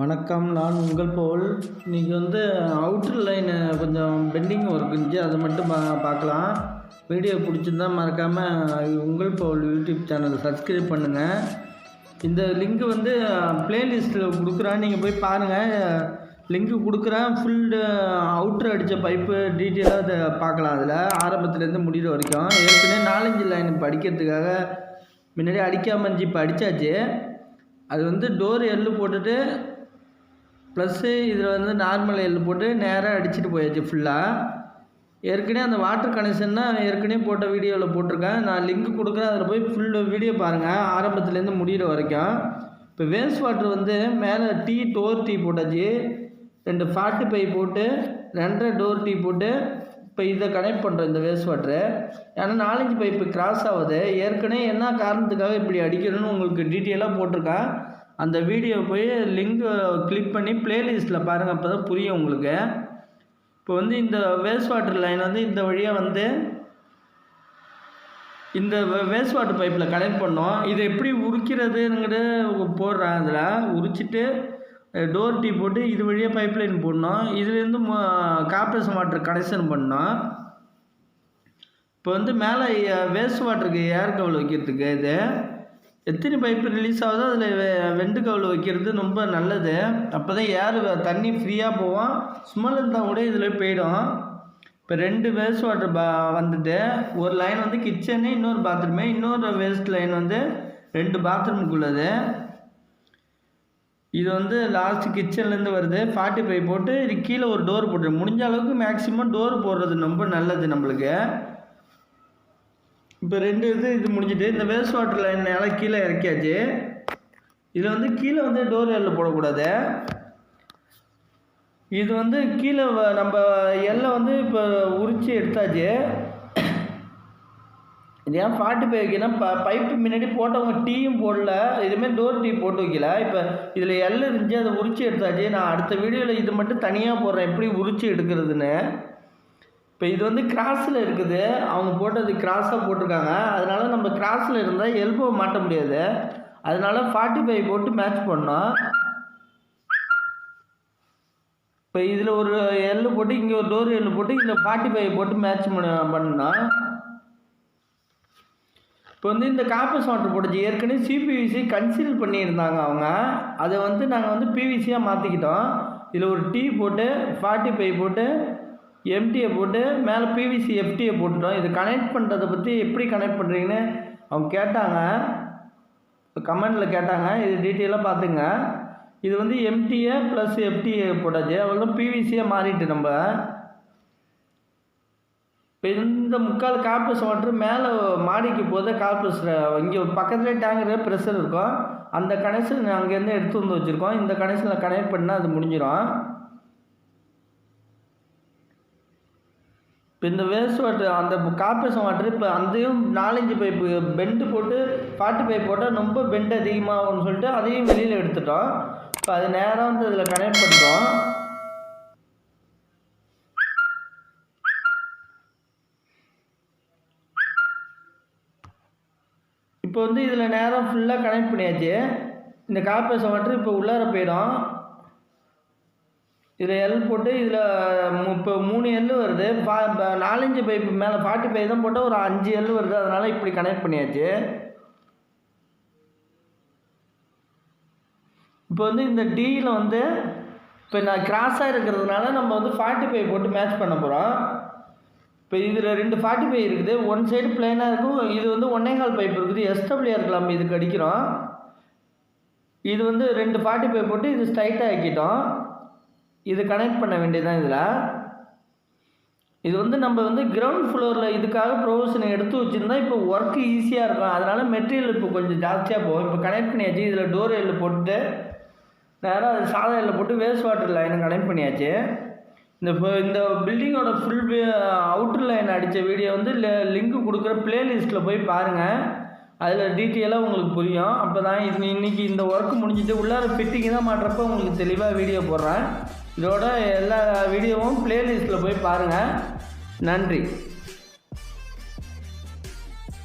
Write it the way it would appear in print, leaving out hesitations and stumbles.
வணக்கம். நான் உங்கள் போல் இன்றைக்கி அவுட்டர் லைனு கொஞ்சம் பெண்டிங் ஒர்க் இருந்துச்சு, அதை மட்டும் பார்க்கலாம். வீடியோ பிடிச்சிருந்தா மறக்காமல் உங்கள் போல் யூடியூப் சேனலை சப்ஸ்கிரைப் பண்ணுங்கள். இந்த லிங்க்கு ப்ளேலிஸ்ட்டில் கொடுக்குறேன், நீங்கள் போய் பாருங்கள். லிங்க்கு கொடுக்குறேன். ஃபுல் அவுட்ரு அடித்த பைப்பு டீட்டெயிலாக அதை பார்க்கலாம். அதில் ஆரம்பத்துலேருந்து முடிகிற வரைக்கும் ஏற்கனவே 4-5 லைன் படிக்கிறதுக்காக முன்னாடி அடிக்காமல் இருந்துச்சு, இப்போ அடித்தாச்சு. அது டோர் எள்ளு போட்டுட்டு ப்ளஸ்ஸு இதில் நார்மல் எள்ளு போட்டு நேராக அடிச்சுட்டு போயாச்சு ஃபுல்லாக. ஏற்கனவே அந்த வாட்டர் கனெக்ஷன்னா ஏற்கனவே போட்ட வீடியோவில் போட்டிருக்கேன். நான் லிங்க் கொடுக்குறேன், அதில் போய் ஃபுல் வீடியோ பாருங்கள் ஆரம்பத்துலேருந்து முடிகிற வரைக்கும். இப்போ வேஸ்ட் வாட்ரு மேலே டோர் டீ போட்டாச்சு, 2 45 போட்டு 2.5 டோர் டீ போட்டு இப்போ இதை கனெக்ட் பண்ணுறோம் இந்த வேஸ்ட் வாட்ரு. ஏன்னா 4-5 பைப்பு கிராஸ் ஆகுது. ஏற்கனவே என்ன காரணத்துக்காக இப்படி அடிக்கணும்னு உங்களுக்கு டீட்டெயிலாக போட்டிருக்கேன். அந்த வீடியோ போய் லிங்க் கிளிக் பண்ணி ப்ளேலிஸ்ட்டில் பாருங்கள், அப்போ தான் புரியும் உங்களுக்கு. இப்போ இந்த வேஸ்ட் வாட்டர் லைன் இந்த வழியாக இந்த வேஸ்ட் வாட்டர் பைப்பில் கனெக்ட் பண்ணோம். இதை எப்படி உரிக்கிறதுங்கிற போடுறேன். அதில் உரிச்சிட்டு டோர் டீ போட்டு இது வழியாக பைப் லைன் போடணும். இதுலேருந்து கார்பரேஷன் வாட்டர் கனெக்ஷன் பண்ணோம். இப்போ மேலே வேஸ்ட் வாட்டருக்கு ஏர் கவுல் வைக்கிறதுக்கு இது எத்தனை பைப்பு ரிலீஸ் ஆகுதோ அதில் வெண்டு கவுல் வைக்கிறது ரொம்ப நல்லது. அப்போ தான் ஏர் தண்ணி ஃப்ரீயாக போவோம். ஸ்மெல் இருந்தால் கூட இதில் போயிடும். இப்போ 2 வேஸ்ட் வாட்டர் வந்துட்டு ஒரு லைன் கிச்சனு, இன்னொரு பாத்ரூமு, இன்னொரு வேஸ்ட் லைன் 2 பாத்ரூமுக்குள்ளது. இது லாஸ்ட் கிச்சன்லேருந்து வருது. 45 போட்டு இது கீழே ஒரு டோர் போட்டு முடிஞ்ச அளவுக்கு மேக்ஸிமம் டோர் போடுறது ரொம்ப நல்லது நம்மளுக்கு. இப்போ 2 இது முடிஞ்சுட்டு இந்த வேஸ்ட் வாட்டர் லைன் மேலே கீழே இறக்கியாச்சு. இதில் கீழே டோர் எல்லை போடக்கூடாது. இது கீழே நம்ம எல்லை இப்போ உரித்து எடுத்தாச்சு. இது ஏன் 45 வைக்கணும், பைப்பு முன்னாடி போட்டவங்க டீயும் போடல, இதுமாரி டோர் டீ போட்டு வைக்கல. இப்போ இதில் எல்லை இருந்துச்சு, அதை உரித்து எடுத்தாச்சு. நான் அடுத்த வீடியோவில் இது மட்டும் தனியாக போடுறேன் எப்படி உரித்து எடுக்கிறதுன்னு. இப்போ இது கிராஸில் இருக்குது, அவங்க போட்டது கிராஸாக போட்டிருக்காங்க. அதனால் நம்ம கிராஸில் இருந்தால் எல்போ மாட்ட முடியாது. அதனால் 45 போட்டு மேட்ச் பண்ணோம். இப்போ இதில் ஒரு எள்ளு போட்டு இங்கே ஒரு டோர் எள்ளு போட்டு இதில் 45 போட்டு மேட்ச் பண்ணோம். இப்போ இந்த கார்பரேஷன் வாட்டர் போட்டுச்சு. ஏற்கனவே சிபிவிசி கன்சீல் பண்ணியிருந்தாங்க அவங்க, அதை நாங்கள் பிவிசியாக மாற்றிக்கிட்டோம். இதில் ஒரு டீ போட்டு 45 போட்டு எம்டியை போட்டு மேலே பிவிசி எஃப்டியை போட்டுட்டோம். இது கனெக்ட் பண்ணுறதை பற்றி எப்படி கனெக்ட் பண்ணுறீங்கன்னு அவங்க கேட்டாங்க, கமெண்டில் கேட்டாங்க. இது டீட்டெயிலாக பார்த்துங்க. இது எம்டிஏ ப்ளஸ் எஃப்டிஏ போட்டாச்சு, அவ்வளோ பிவிசியாக மாறிட்டு நம்ம. இப்போ இந்த முக்கால் கார்பரேஷன் வாட்டர் மேலே மாடிக்கு போது கார்பரேஷன் இங்கே பக்கத்துலேயே டேங்கர் ப்ரெஷர் இருக்கும். அந்த கனெக்ஷன் அங்கேருந்து எடுத்து வச்சுருக்கோம். இந்த கனெக்ஷனில் கனெக்ட் பண்ணால் அது முடிஞ்சிடும். இப்போ இந்த வேஸ்ட் வாட்டர் அந்த கார்பரேஷன் வாட்டர் இப்போ அதையும் 4-5 பைப்பு பெண்டு போட்டு 45 போட்டால் ரொம்ப பெண்டு அதிகமாகும்னு சொல்லிட்டு அதையும் வெளியில் எடுத்துட்டோம். இப்போ அது நேராக இதில் கனெக்ட் பண்ணுறோம். இப்போ இதில் நேரம் ஃபுல்லாக கனெக்ட் பண்ணியாச்சு. இந்த கார்பரேஷன் வாட்டர் இப்போ உள்ளார போயிடும். இதில் எல் போட்டு இதில் இப்போ 3 எல் வருது. 4-5 பைப்பு மேலே 45 தான் போட்டால் ஒரு 5 எல் வருது. அதனால் இப்படி கனெக்ட் பண்ணியாச்சு. இப்போ இந்த டீயில் இப்போ நான் கிராஸாக இருக்கிறதுனால நம்ம 45 போட்டு மேட்ச் பண்ண போகிறோம். இப்போ இதில் 2 45 இருக்குது, ஒன் சைடு பிளைனாக இருக்கும். இது 1.25 பைப் இருக்குது, எஸ்டபிள்யூஆர் கிளம்பு இதுக்கு அடிக்கிறோம். இது 2 45 போட்டு இது ஸ்ட்ரைட்டாக ஆக்கிட்டோம். இது கனெக்ட் பண்ண வேண்டியதுதான். இது நம்ம கிரவுண்ட் ஃப்ளோரில் இதுக்காக ப்ரொவிஷனை எடுத்து வச்சுருந்தா இப்போ ஒர்க்கு ஈஸியாக இருக்கும். அதனால் மெட்டீரியல் இப்போ கொஞ்சம் ஜாஸ்தியாக போகும். இப்போ கனெக்ட் பண்ணியாச்சு. இதில் டோர் எல்லு போட்டு நேராக அது சாதா எல்லை போட்டு வேஸ்ட் வாட்டர் லைனை கனெக்ட் பண்ணியாச்சு. இந்த பில்டிங்கோட ஃபுல் அவுட்டர் லைன் அடித்த வீடியோ லிங்க்கு கொடுக்குற ப்ளேலிஸ்ட்டில் போய் பாருங்கள். அதில் டீட்டெயிலாக உங்களுக்கு புரியும். அப்போ தான் இன்றைக்கி இந்த ஒர்க்கு முடிஞ்சிட்டு உள்ளார ஃபிட்டிங் தான் மாட்டுறப்ப உங்களுக்கு தெளிவாக வீடியோ போடுறேன். இதோட எல்லா வீடியோவும் ப்ளேலிஸ்ட்டில் போய் பாருங்கள். நன்றி.